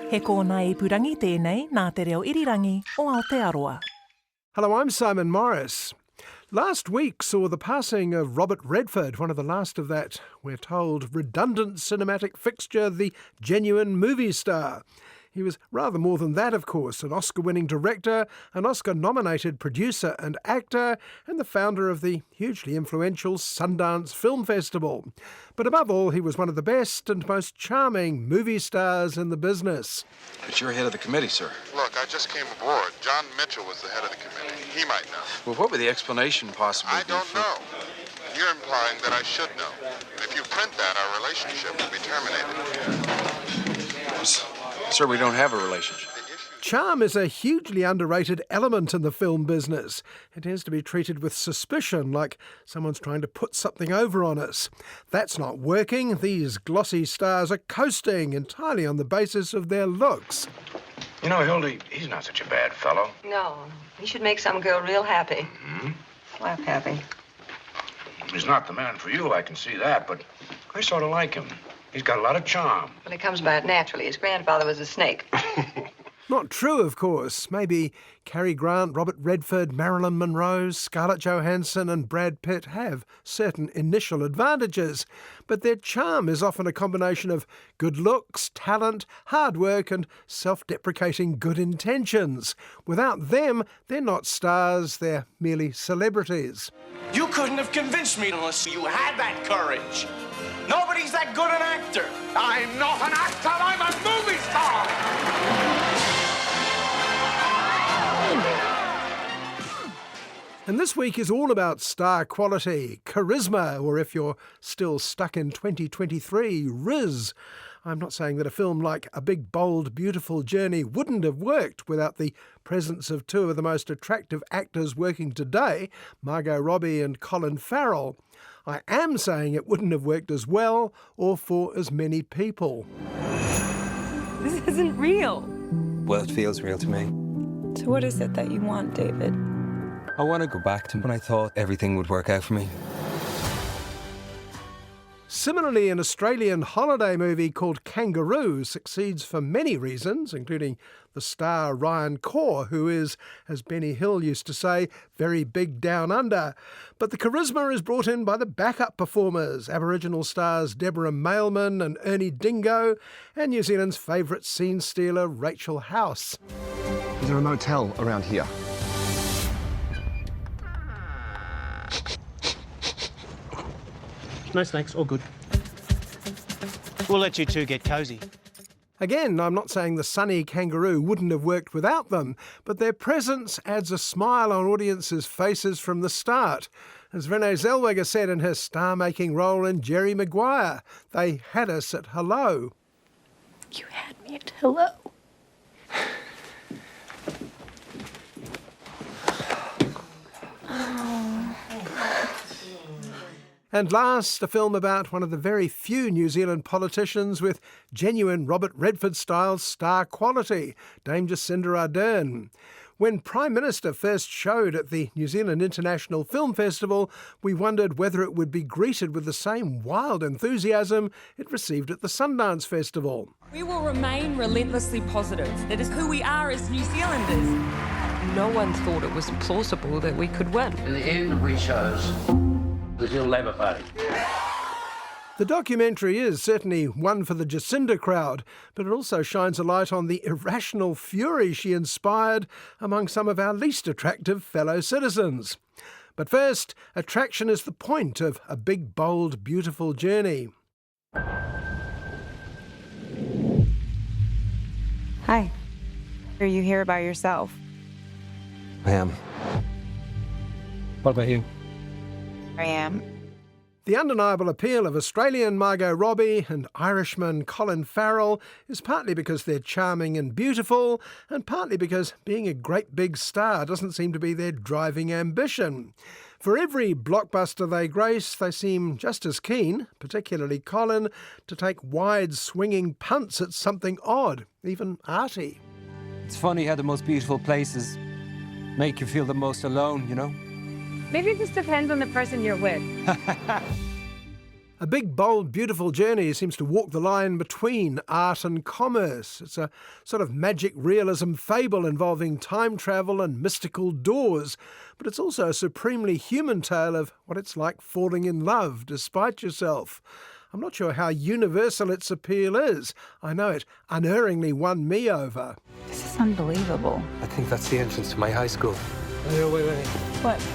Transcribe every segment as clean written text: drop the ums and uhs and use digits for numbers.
He kōna I purangi tēnei nā te reo irirangi o Aotearoa. Hello, I'm Simon Morris. Last week saw the passing of Robert Redford, one of the last of that, we're told, redundant cinematic fixture, the genuine movie star. He was rather more than that, of course, an Oscar-winning director, an Oscar-nominated producer and actor, and the founder of the hugely influential Sundance Film Festival. But above all, he was one of the best and most charming movie stars in the business. But you're head of the committee, sir. Look, I just came aboard. John Mitchell was the head of the committee. He might know. Well, what would the explanation possibly be? I don't know. You're implying that I should know. And if you print that, our relationship will be terminated. Sir, we don't have a relationship. Charm is a hugely underrated element in the film business. It tends to be treated with suspicion, like someone's trying to put something over on us. That's not working. These glossy stars are coasting entirely on the basis of their looks. You know, Hildy, he's not such a bad fellow. No, he should make some girl real happy. Laugh happy. He's not the man for you, I can see that, but I sort of like him. He's got a lot of charm. Well, he comes by it naturally. His grandfather was a snake. Not true, of course. Maybe Cary Grant, Robert Redford, Marilyn Monroe, Scarlett Johansson and Brad Pitt have certain initial advantages, but their charm is often a combination of good looks, talent, hard work and self-deprecating good intentions. Without them, they're not stars, they're merely celebrities. You couldn't have convinced me unless you had that courage. Nobody's that good an actor. I'm not an actor, I'm a movie star! And this week is all about star quality, charisma, or if you're still stuck in 2023, riz. I'm not saying that a film like A Big, Bold, Beautiful Journey wouldn't have worked without the presence of two of the most attractive actors working today, Margot Robbie and Colin Farrell. I am saying it wouldn't have worked as well or for as many people. This isn't real. Well, it feels real to me. So what is it that you want, David? I want to go back to when I thought everything would work out for me. Similarly, an Australian holiday movie called Kangaroo succeeds for many reasons, including the star Ryan Corr, who is, as Benny Hill used to say, very big down under. But the charisma is brought in by the backup performers, Aboriginal stars Deborah Mailman and Ernie Dingo, and New Zealand's favourite scene stealer Rachel House. Is there a motel around here? No snakes, all good. We'll let you two get cosy. Again, I'm not saying the sunny Kangaroo wouldn't have worked without them, but their presence adds a smile on audiences' faces from the start. As Renee Zellweger said in her star-making role in Jerry Maguire, they had us at hello. You had me at hello. And last, a film about one of the very few New Zealand politicians with genuine Robert Redford-style star quality, Dame Jacinda Ardern. When Prime Minister first showed at the New Zealand International Film Festival, we wondered whether it would be greeted with the same wild enthusiasm it received at the Sundance Festival. We will remain relentlessly positive. That is who we are as New Zealanders. No one thought it was plausible that we could win. In the end, we chose the New Labour Party. The documentary is certainly one for the Jacinda crowd, but it also shines a light on the irrational fury she inspired among some of our least attractive fellow citizens. But first, attraction is the point of A Big, Bold, Beautiful Journey. Hi. Are you here by yourself? I am. What about you? I am. The undeniable appeal of Australian Margot Robbie and Irishman Colin Farrell is partly because they're charming and beautiful, and partly because being a great big star doesn't seem to be their driving ambition. For every blockbuster they grace, they seem just as keen, particularly Colin, to take wide swinging punts at something odd, even arty. It's funny how the most beautiful places make you feel the most alone, you know? Maybe it just depends on the person you're with. A big, bold, beautiful journey seems to walk the line between art and commerce. It's a sort of magic realism fable involving time travel and mystical doors, but it's also a supremely human tale of what it's like falling in love despite yourself. I'm not sure how universal its appeal is. I know it unerringly won me over. This is unbelievable. I think that's the entrance to my high school. No, wait. What?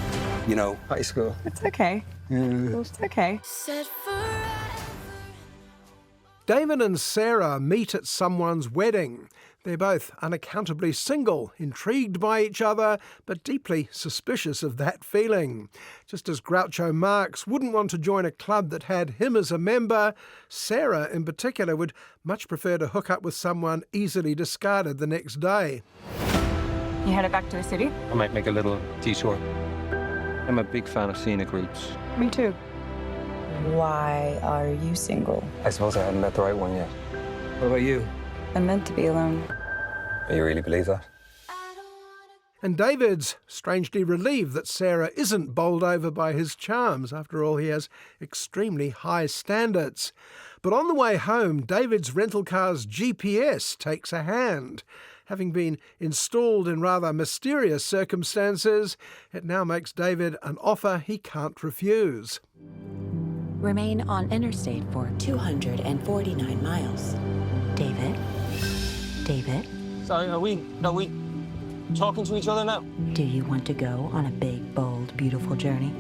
You know, high school. It's okay. It's okay. David and Sarah meet at someone's wedding. They're both unaccountably single, intrigued by each other, but deeply suspicious of that feeling. Just as Groucho Marx wouldn't want to join a club that had him as a member, Sarah in particular would much prefer to hook up with someone easily discarded the next day. You headed back to the city? I might make a little detour. I'm a big fan of scenic routes. Me too. Why are you single? I suppose I hadn't met the right one yet. What about you? I'm meant to be alone. You really believe that? And David's strangely relieved that Sarah isn't bowled over by his charms. After all, he has extremely high standards. But on the way home, David's rental car's GPS takes a hand. Having been installed in rather mysterious circumstances, it now makes David an offer he can't refuse. Remain on interstate for 249 miles. David? David? Sorry, are we talking to each other now? Do you want to go on a big, bold, beautiful journey?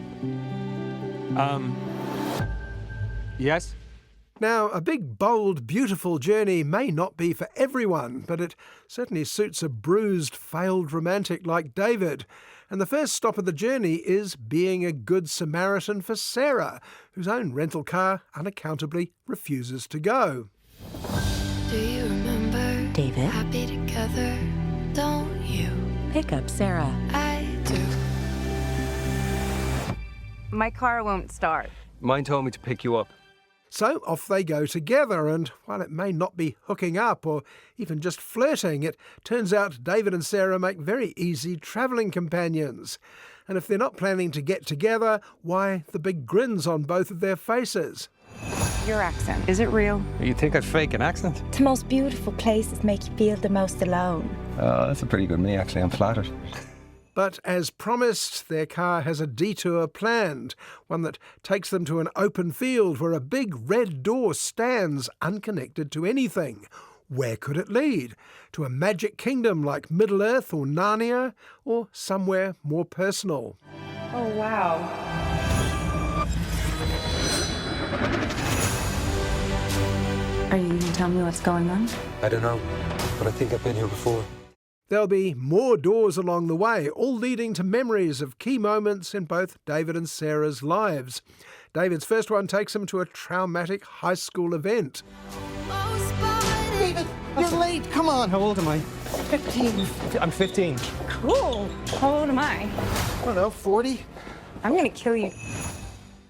Yes? Now, a big, bold, beautiful journey may not be for everyone, but it certainly suits a bruised, failed romantic like David. And the first stop of the journey is being a good Samaritan for Sarah, whose own rental car unaccountably refuses to go. Do you remember? David? Happy together, don't you? Pick up Sarah. I do. My car won't start. Mine told me to pick you up. So off they go together, and while it may not be hooking up or even just flirting, it turns out David and Sarah make very easy travelling companions. And if they're not planning to get together, why the big grins on both of their faces? Your accent, is it real? You think I'd fake an accent? The most beautiful places make you feel the most alone. That's a pretty good me, actually. I'm flattered. But as promised, their car has a detour planned, one that takes them to an open field where a big red door stands unconnected to anything. Where could it lead? To a magic kingdom like Middle-earth or Narnia, or somewhere more personal? Oh, wow. Are you going to tell me what's going on? I don't know, but I think I've been here before. There'll be more doors along the way, all leading to memories of key moments in both David and Sarah's lives. David's first one takes him to a traumatic high school event. David, you're late. Come on. How old am I? 15. I'm 15. Cool. How old am I? I don't know, 40? I'm gonna kill you.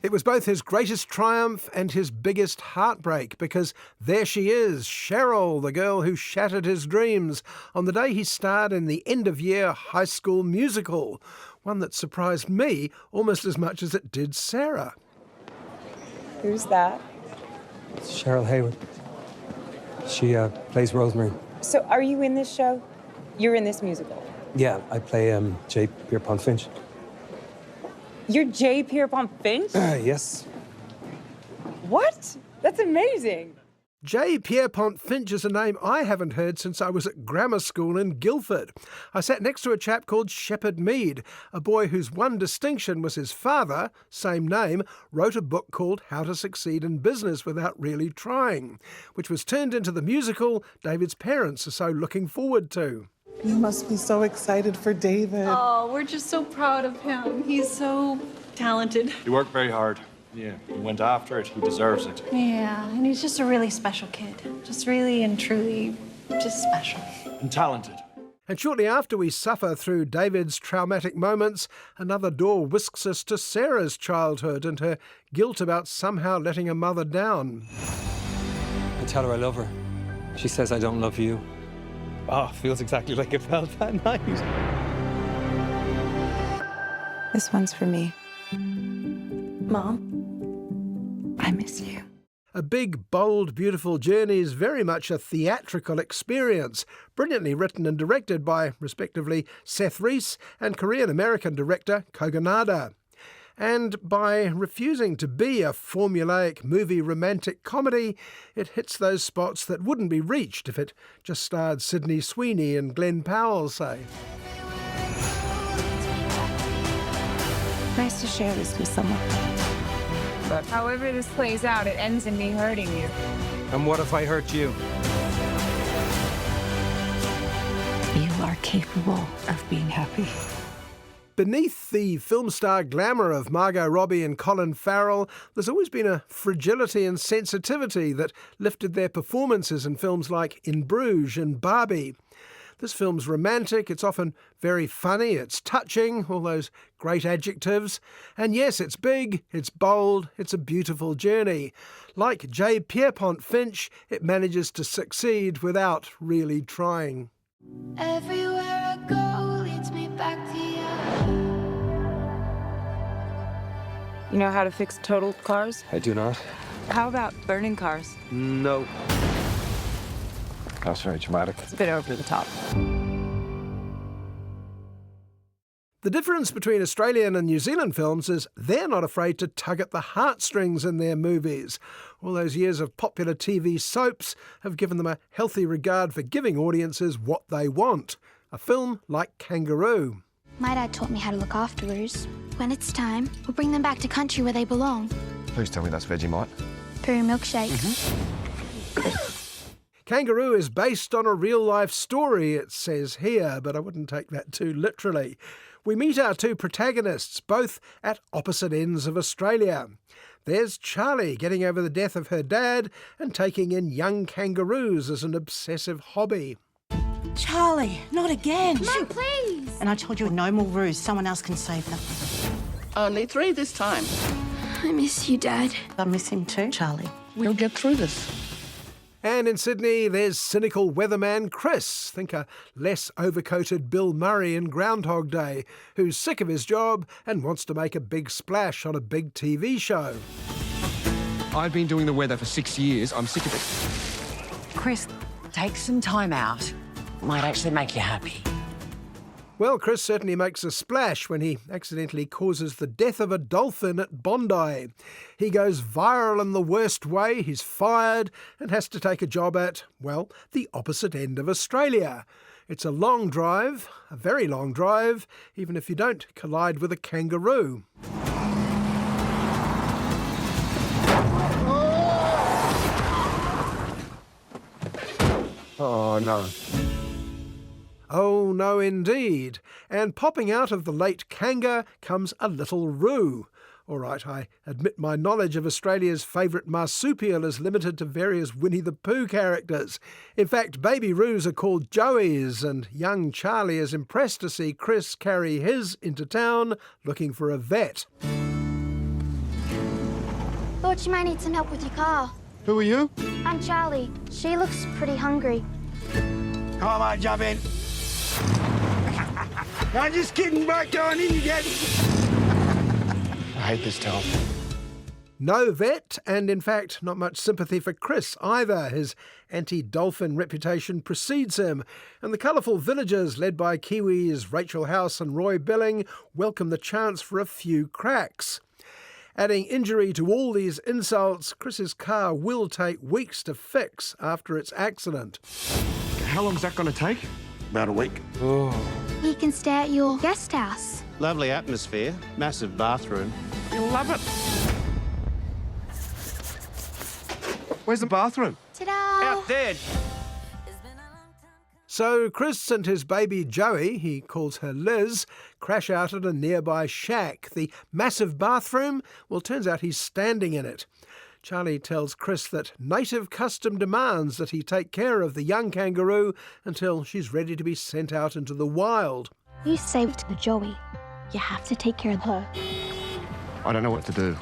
It was both his greatest triumph and his biggest heartbreak, because there she is, Cheryl, the girl who shattered his dreams on the day he starred in the end-of-year high school musical, one that surprised me almost as much as it did Sarah. Who's that? It's Cheryl Hayward. She plays Rosemary. So are you in this show? You're in this musical? Yeah, I play J. Pierpont Finch. You're J. Pierpont Finch? Yes. What? That's amazing. J. Pierpont Finch is a name I haven't heard since I was at grammar school in Guildford. I sat next to a chap called Shepherd Mead, a boy whose one distinction was his father, same name, wrote a book called How to Succeed in Business Without Really Trying, which was turned into the musical David's parents are so looking forward to. You must be so excited for David. Oh, we're just so proud of him. He's so talented. He worked very hard. Yeah, he went after it. He deserves it. Yeah, and he's just a really special kid. Just really and truly just special. And talented. And shortly after we suffer through David's traumatic moments, another door whisks us to Sarah's childhood and her guilt about somehow letting her mother down. I tell her I love her. She says I don't love you. Oh, feels exactly like it felt that night. This one's for me. Mom? I'm miss you. A big, bold, beautiful journey is very much a theatrical experience, brilliantly written and directed by, respectively, Seth Reese and Korean-American director Kogonada. And by refusing to be a formulaic movie romantic comedy, it hits those spots that wouldn't be reached if it just starred Sydney Sweeney and Glenn Powell, say. Nice to share this with someone. But however this plays out, it ends in me hurting you. And what if I hurt you? You are capable of being happy. Beneath the film star glamour of Margot, Robbie and Colin Farrell, there's always been a fragility and sensitivity that lifted their performances in films like In Bruges and Barbie. This film's romantic, it's often very funny, it's touching, all those great adjectives. And yes, it's big, it's bold, it's a beautiful journey. Like J. Pierpont Finch, it manages to succeed without really trying. Everywhere I go leads me back to you. You know how to fix totaled cars? I do not. How about burning cars? No. That's very dramatic. It's a bit over the top. The difference between Australian and New Zealand films is they're not afraid to tug at the heartstrings in their movies. All those years of popular TV soaps have given them a healthy regard for giving audiences what they want. A film like Kangaroo. My dad taught me how to look after roos. When it's time, we'll bring them back to country where they belong. Please tell me that's Vegemite. Puri milkshake. Kangaroo is based on a real-life story, it says here, but I wouldn't take that too literally. We meet our two protagonists, both at opposite ends of Australia. There's Charlie getting over the death of her dad and taking in young kangaroos as an obsessive hobby. Charlie, not again. Mum, please. And I told you no more roos. Someone else can save them. Only 3 this time. I miss you, Dad. I miss him too, Charlie. We'll get through this. And in Sydney, there's cynical weatherman Chris, think a less overcoated Bill Murray in Groundhog Day, who's sick of his job and wants to make a big splash on a big TV show. I've been doing the weather for 6 years. I'm sick of it. Chris, take some time out. Might actually make you happy. Well, Chris certainly makes a splash when he accidentally causes the death of a dolphin at Bondi. He goes viral in the worst way, he's fired, and has to take a job at, well, the opposite end of Australia. It's a long drive, a very long drive, even if you don't collide with a kangaroo. Oh, no. Oh, no, indeed. And popping out of the late Kanga comes a little roo. All right, I admit my knowledge of Australia's favourite marsupial is limited to various Winnie the Pooh characters. In fact, baby roos are called joeys, and young Charlie is impressed to see Chris carry his into town looking for a vet. Thought you might need some help with your car. Who are you? I'm Charlie. She looks pretty hungry. Come on, jump in. I'm just kidding, right going in again. I hate this town. No vet, and in fact, not much sympathy for Chris either. His anti-dolphin reputation precedes him, and the colourful villagers, led by Kiwis Rachel House and Roy Billing, welcome the chance for a few cracks. Adding injury to all these insults, Chris's car will take weeks to fix after its accident. How long's that going to take? About a week. Oh. He can stay at your guest house. Lovely atmosphere, massive bathroom. You'll love it. Where's the bathroom? Ta-da! Out there. So Chris and his baby Joey, he calls her Liz, crash out at a nearby shack. The massive bathroom, well, turns out he's standing in it. Charlie tells Chris that native custom demands that he take care of the young kangaroo until she's ready to be sent out into the wild. You saved the Joey. You have to take care of her. I don't know what to do.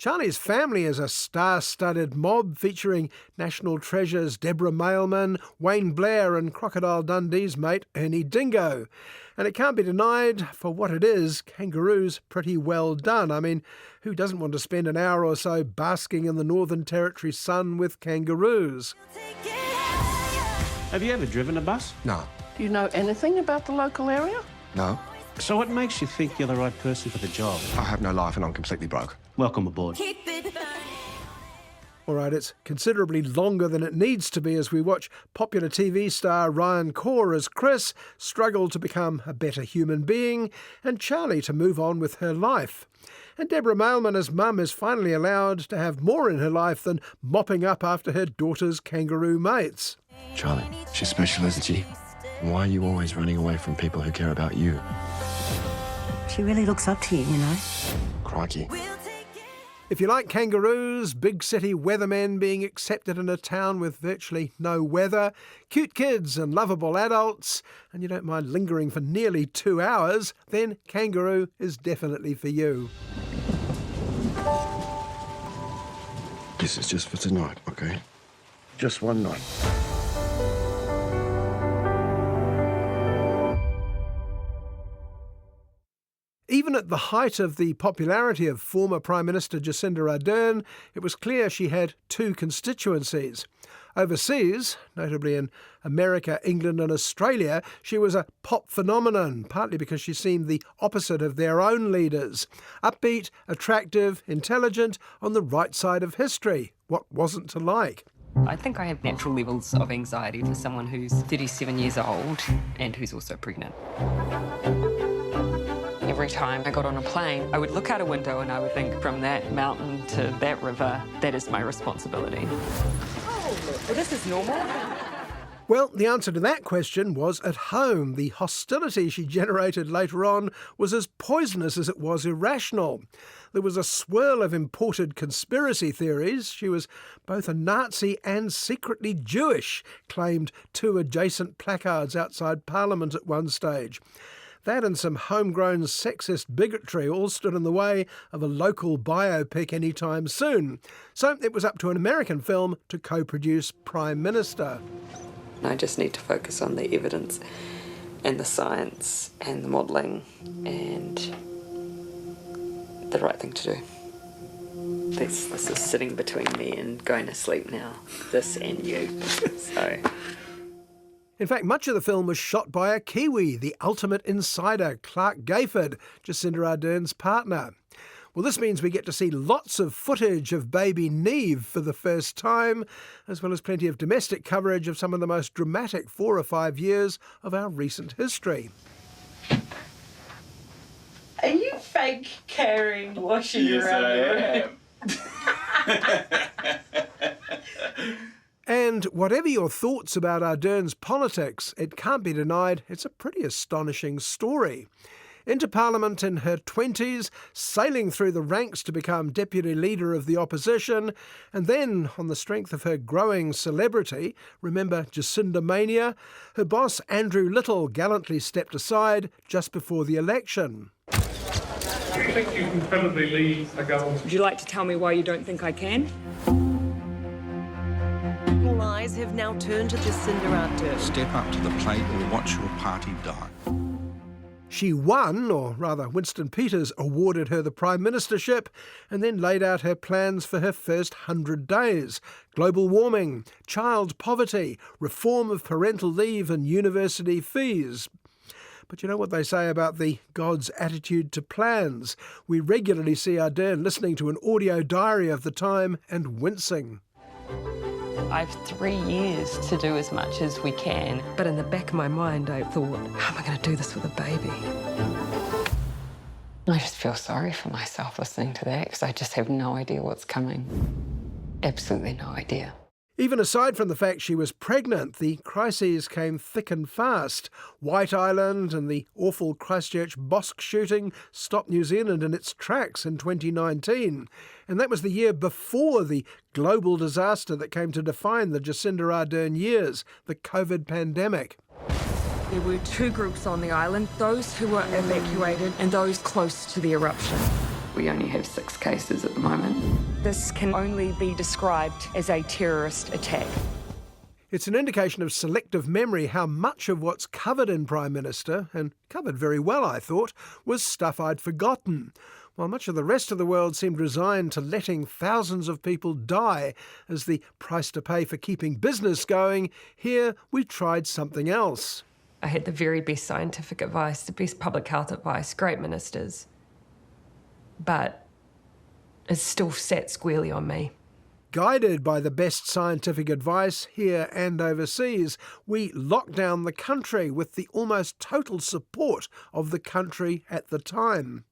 Charlie's family is a star-studded mob featuring national treasures Deborah Mailman, Wayne Blair and Crocodile Dundee's mate Ernie Dingo. And it can't be denied, for what it is, Kangaroo's pretty well done. I mean, who doesn't want to spend an hour or so basking in the Northern Territory sun with kangaroos? Have you ever driven a bus? No. Do you know anything about the local area? No. So what makes you think you're the right person for the job? I have no life and I'm completely broke. Welcome aboard. All right, it's considerably longer than it needs to be as we watch popular TV star Ryan Kaur as Chris struggle to become a better human being and Charlie to move on with her life. And Deborah Mailman as mum is finally allowed to have more in her life than mopping up after her daughter's kangaroo mates. Charlie, she's special, isn't she? Why are you always running away from people who care about you? She really looks up to you, you know. Crikey. If you like kangaroos, big city weathermen being accepted in a town with virtually no weather, cute kids and lovable adults, and you don't mind lingering for nearly 2 hours, then Kangaroo is definitely for you. This is just for tonight, okay? Just one night. Even at the height of the popularity of former Prime Minister Jacinda Ardern, it was clear she had two constituencies. Overseas, notably in America, England and Australia, she was a pop phenomenon, partly because she seemed the opposite of their own leaders. Upbeat, attractive, intelligent, on the right side of history. What wasn't to like? I think I have natural levels of anxiety for someone who's 37 years old and who's also pregnant. Every time I got on a plane, I would look out a window and I would think, from that mountain to that river, that is my responsibility. Oh, this is normal. Well, the answer to that question was at home. The hostility she generated later on was as poisonous as it was irrational. There was a swirl of imported conspiracy theories. She was both a Nazi and secretly Jewish, claimed 2 adjacent placards outside Parliament at one stage. That and some homegrown sexist bigotry all stood in the way of a local biopic anytime soon. So it was up to an American film to co-produce Prime Minister. I just need to focus on the evidence and the science and the modelling and the right thing to do. This is sitting between me and going to sleep now. This and you. So... In fact, much of the film was shot by a Kiwi, the ultimate insider, Clark Gayford, Jacinda Ardern's partner. Well, this means we get to see lots of footage of baby Neve for the first time, as well as plenty of domestic coverage of some of the most dramatic 4 or 5 years of our recent history. Are you fake carrying washing around the room? And whatever your thoughts about Ardern's politics, it can't be denied it's a pretty astonishing story. Into Parliament in her 20s, sailing through the ranks to become Deputy Leader of the Opposition, and then, on the strength of her growing celebrity, remember Jacinda Mania, her boss Andrew Little gallantly stepped aside just before the election. Do you think you can credibly lead a government? Would you like to tell me why you don't think I can? All eyes have now turned to Jacinda Ardern. Step up to the plate or watch your party die. She won, or rather Winston Peters awarded her the Prime Ministership, and then laid out her plans for her first 100 days. Global warming, child poverty, reform of parental leave and university fees. But you know what they say about the God's attitude to plans? We regularly see Ardern listening to an audio diary of the time and wincing. I have 3 years to do as much as we can. But in the back of my mind, I thought, how am I going to do this with a baby? I just feel sorry for myself listening to that because I just have no idea what's coming. Absolutely no idea. Even aside from the fact she was pregnant, the crises came thick and fast. White Island and the awful Christchurch mosque shooting stopped New Zealand in its tracks in 2019. And that was the year before the global disaster that came to define the Jacinda Ardern years, the COVID pandemic. There were 2 groups on the island, those who were evacuated and those close to the eruption. We only have 6 cases at the moment. This can only be described as a terrorist attack. It's an indication of selective memory how much of what's covered in Prime Minister, and covered very well I thought, was stuff I'd forgotten, while much of the rest of the world seemed resigned to letting thousands of people die as the price to pay for keeping business going. Here we tried something else. I had the very best scientific advice, the best public health advice, great ministers. But it still sat squarely on me. Guided by the best scientific advice here and overseas, we locked down the country with the almost total support of the country at the time.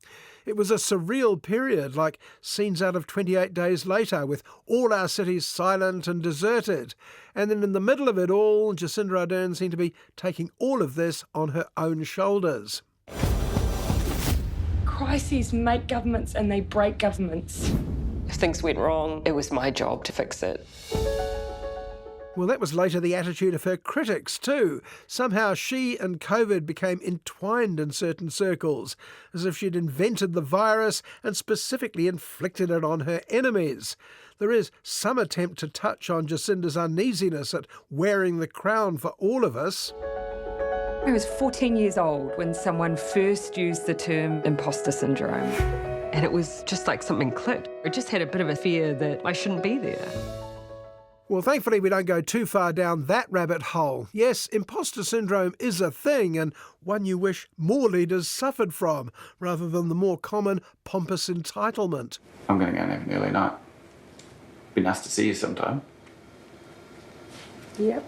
It was a surreal period, like scenes out of 28 Days Later, with all our cities silent and deserted. And then in the middle of it all, Jacinda Ardern seemed to be taking all of this on her own shoulders. Crises make governments and they break governments. If things went wrong, it was my job to fix it. Well, that was later the attitude of her critics too. Somehow she and COVID became entwined in certain circles, as if she'd invented the virus and specifically inflicted it on her enemies. There is some attempt to touch on Jacinda's uneasiness at wearing the crown for all of us. I was 14 years old when someone first used the term imposter syndrome. And it was just like something clicked. I just had a bit of a fear that I shouldn't be there. Well, thankfully we don't go too far down that rabbit hole. Yes, imposter syndrome is a thing, and one you wish more leaders suffered from, rather than the more common pompous entitlement. I'm going to go and have an early night. Be nice to see you sometime. Yep.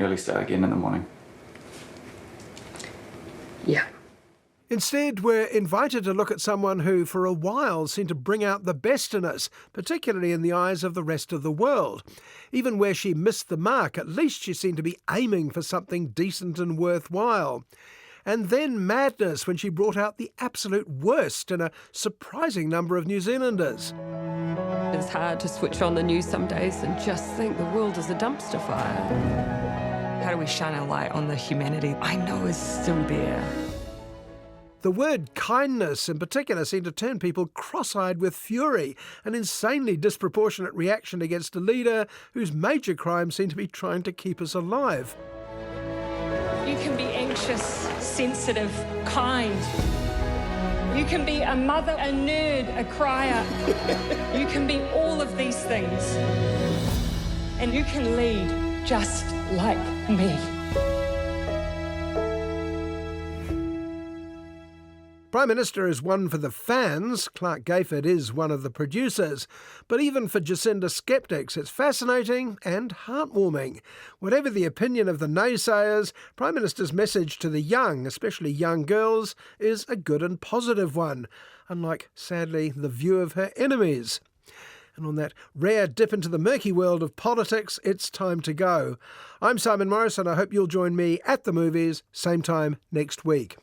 Early start again in the morning. Yeah. Instead, we're invited to look at someone who, for a while, seemed to bring out the best in us, particularly in the eyes of the rest of the world. Even where she missed the mark, at least she seemed to be aiming for something decent and worthwhile. And then madness when she brought out the absolute worst in a surprising number of New Zealanders. It's hard to switch on the news some days and just think the world is a dumpster fire. How do we shine a light on the humanity I know is still there? The word kindness in particular seemed to turn people cross-eyed with fury, an insanely disproportionate reaction against a leader whose major crime seemed to be trying to keep us alive. You can be anxious, sensitive, kind. You can be a mother, a nerd, a crier. You can be all of these things. And you can lead just like me. Prime Minister is one for the fans. Clark Gayford is one of the producers. But even for Jacinda skeptics, it's fascinating and heartwarming. Whatever the opinion of the naysayers, Prime Minister's message to the young, especially young girls, is a good and positive one, unlike, sadly, the view of her enemies. And on that rare dip into the murky world of politics, it's time to go. I'm Simon Morris, and I hope you'll join me at the movies, same time next week.